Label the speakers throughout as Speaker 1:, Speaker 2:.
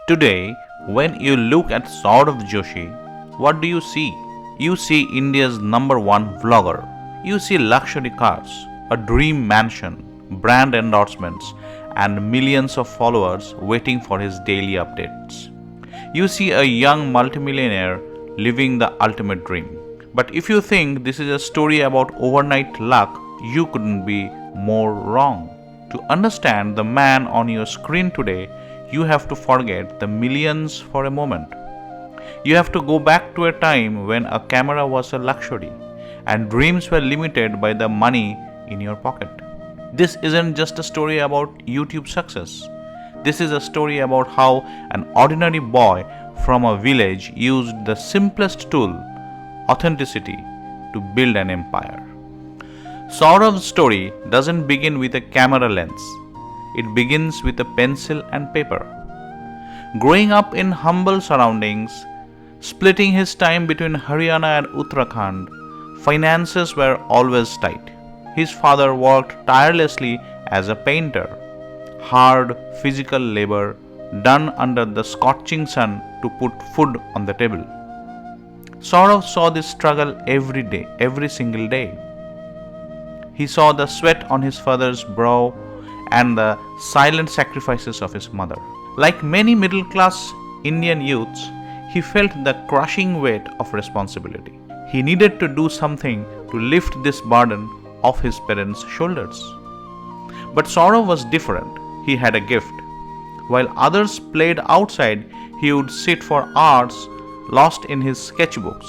Speaker 1: Today, when you look at SouravJoshi, what do you see? You see India's number one vlogger. You see luxury cars, a dream mansion, brand endorsements, and millions of followers waiting for his daily updates. You see a young multimillionaire living the ultimate dream. But if you think this is a story about overnight luck, you couldn't be more wrong. To understand the man on your screen today, you have to forget the millions for a moment. You have to go back to a time when a camera was a luxury and dreams were limited by the money in your pocket. This isn't just a story about YouTube success. This is a story about how an ordinary boy from a village used the simplest tool, authenticity, to build an empire. Sourav's story doesn't begin with a camera lens. It begins with a pencil and paper. Growing up in humble surroundings, splitting his time between Haryana and Uttarakhand, finances were always tight. His father worked tirelessly as a painter, hard physical labor done under the scorching sun to put food on the table. Sourav saw this struggle every day, every single day. He saw the sweat on his father's brow and the silent sacrifices of his mother. Like many middle-class Indian youths, he felt the crushing weight of responsibility. He needed to do something to lift this burden off his parents' shoulders. But Sourav was different. He had a gift. While others played outside, he would sit for hours lost in his sketchbooks.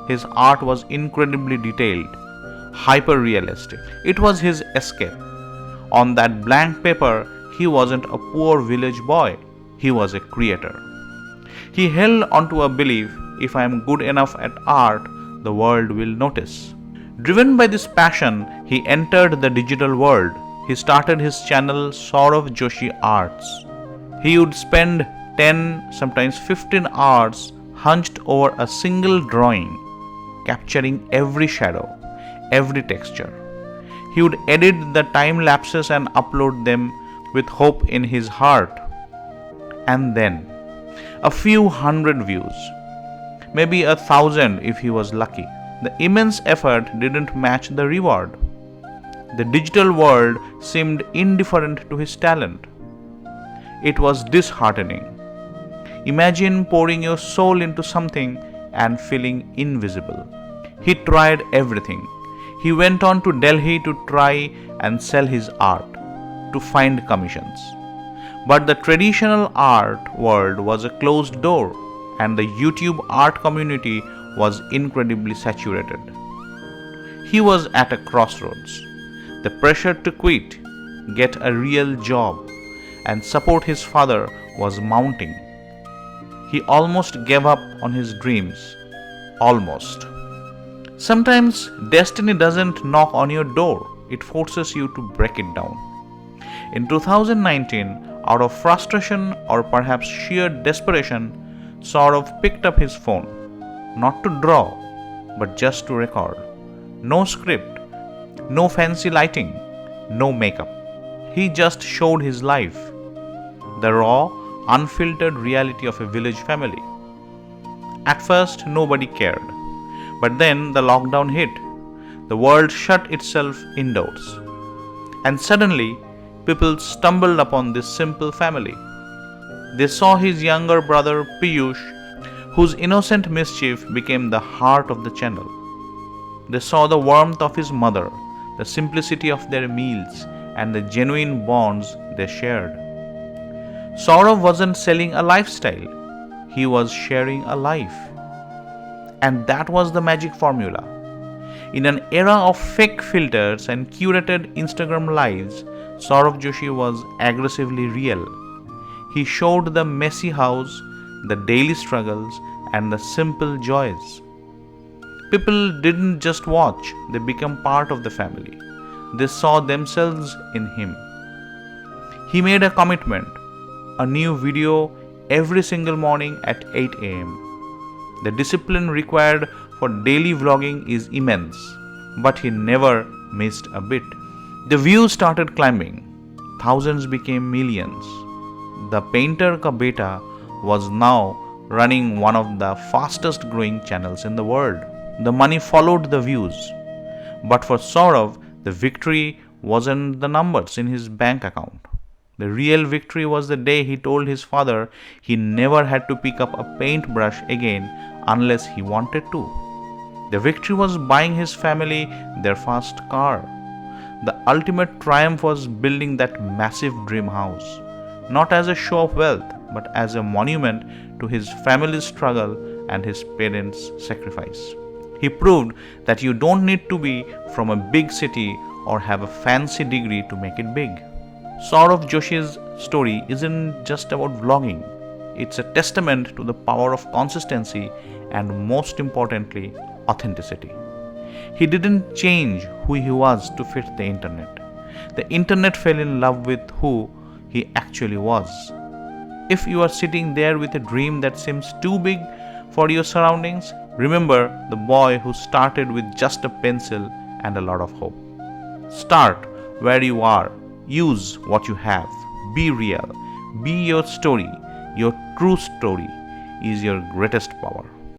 Speaker 1: His art was incredibly detailed, hyper-realistic. It was his escape. On that blank paper, he wasn't a poor village boy. He was a creator. He held onto a belief, if I am good enough at art, the world will notice. Driven by this passion, he entered the digital world. He started his channel SouravJoshi Arts. He would spend 10, sometimes 15 hours hunched over a single drawing, capturing every shadow, every texture. He would edit the time lapses and upload them with hope in his heart. And then, a few hundred views, maybe 1,000 if he was lucky. The immense effort didn't match the reward. The digital world seemed indifferent to his talent. It was disheartening. Imagine pouring your soul into something and feeling invisible. He tried everything. He went on to Delhi to try and sell his art, to find commissions. But the traditional art world was a closed door, and the YouTube art community was incredibly saturated. He was at a crossroads. The pressure to quit, get a real job, and support his father was mounting. He almost gave up on his dreams. Almost. Sometimes destiny doesn't knock on your door, it forces you to break it down. In 2019, out of frustration or perhaps sheer desperation, Sourav picked up his phone, not to draw, but just to record. No script, no fancy lighting, no makeup. He just showed his life, the raw, unfiltered reality of a village family. At first, nobody cared. But then the lockdown hit. The world shut itself indoors. And suddenly, people stumbled upon this simple family. They saw his younger brother Piyush, whose innocent mischief became the heart of the channel. They saw the warmth of his mother, the simplicity of their meals, and the genuine bonds they shared. Sourav wasn't selling a lifestyle, he was sharing a life. And that was the magic formula. In an era of fake filters and curated Instagram lives, SouravJoshi was aggressively real. He showed the messy house, the daily struggles, and the simple joys. People didn't just watch, they became part of the family. They saw themselves in him. He made a commitment, a new video every single morning at 8 a.m. The discipline required for daily vlogging is immense, but he never missed a bit. The views started climbing. Thousands became millions. The painter ka beta was now running one of the fastest growing channels in the world. The money followed the views. But for Sourav, the victory wasn't the numbers in his bank account. The real victory was the day he told his father he never had to pick up a paintbrush again unless he wanted to. The victory was buying his family their first car. The ultimate triumph was building that massive dream house, not as a show of wealth, but as a monument to his family's struggle and his parents' sacrifice. He proved that you don't need to be from a big city or have a fancy degree to make it big. SouravJoshi's story isn't just about vlogging. It's a testament to the power of consistency and, most importantly, authenticity. He didn't change who he was to fit the internet. The internet fell in love with who he actually was. If you are sitting there with a dream that seems too big for your surroundings, remember the boy who started with just a pencil and a lot of hope. Start where you are. Use what you have. Be real. Be your story. Your true story is your greatest power.